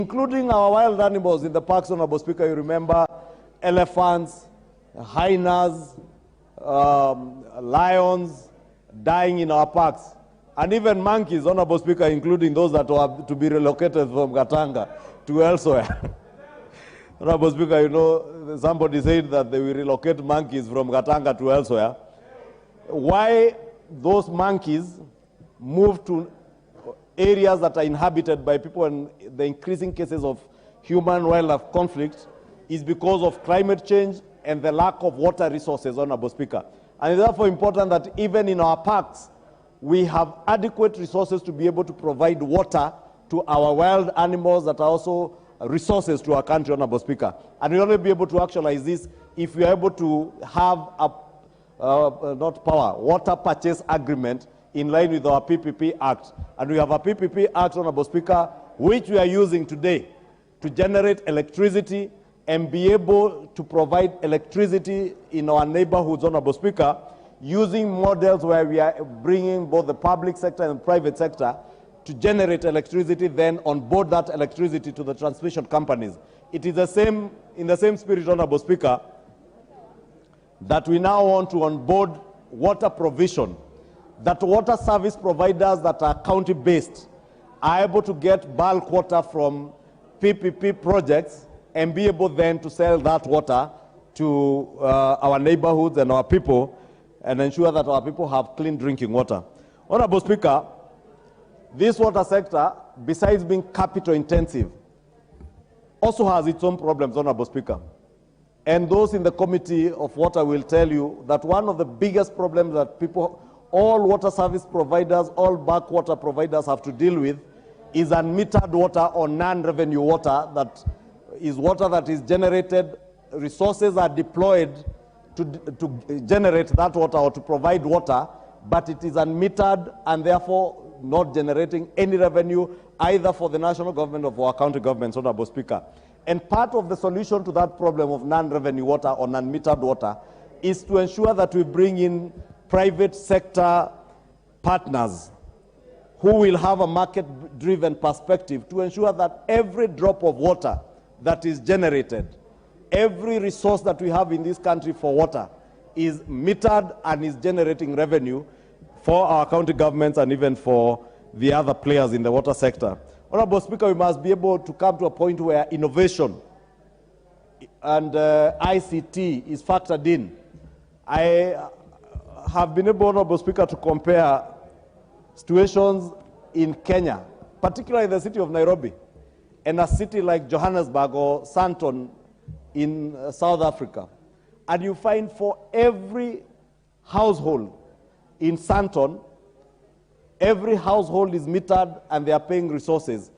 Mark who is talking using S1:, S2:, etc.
S1: including our wild animals in the parks, Honorable Speaker. You remember elephants, hyenas, lions dying in our parks, and even monkeys, Honorable Speaker, including those that were to be relocated from Gatanga to elsewhere. Honorable Speaker, you know, somebody said that they will relocate monkeys from Gatanga to elsewhere. Why those monkeys move to areas that are inhabited by people and the increasing cases of human-wildlife conflict is because of climate change and the lack of water resources, Honorable Speaker. And it's therefore important that even in our parks, we have adequate resources to be able to provide water to our wild animals that are also resources to our country, Honorable Speaker. And we'll only be able to actualize this if we are able to have a water purchase agreement in line with our PPP Act. And we have a PPP Act, Honorable Speaker, which we are using today to generate electricity and be able to provide electricity in our neighborhoods, Honorable Speaker, using models where we are bringing both the public sector and the private sector to generate electricity, then onboard that electricity to the transmission companies. It is in the same spirit, Honorable Speaker, that we now want to onboard water provision, that water service providers that are county-based are able to get bulk water from PPP projects and be able then to sell that water to our neighborhoods and our people and ensure that our people have clean drinking water. Honorable Speaker, this water sector, besides being capital intensive, also has its own problems, Honorable Speaker. And those in the Committee of Water will tell you that one of the biggest problems that all water service providers, all backwater providers have to deal with is unmetered water or non-revenue water, that is water that is generated, resources are deployed to generate that water or to provide water, but it is unmetered and therefore not generating any revenue either for the national government or for our county governments, Honorable Speaker. And part of the solution to that problem of non-revenue water or non-metered water is to ensure that we bring in private sector partners who will have a market-driven perspective to ensure that every drop of water that is generated, every resource that we have in this country for water is metered and is generating revenue for our county governments and even for the other players in the water sector. Honorable Speaker, we must be able to come to a point where innovation and ICT is factored in. I have been able, Honorable Speaker, to compare situations in Kenya, particularly the city of Nairobi, and a city like Johannesburg or Sandton in South Africa. And you find for every household in Sandton, every household is metered and they are paying resources.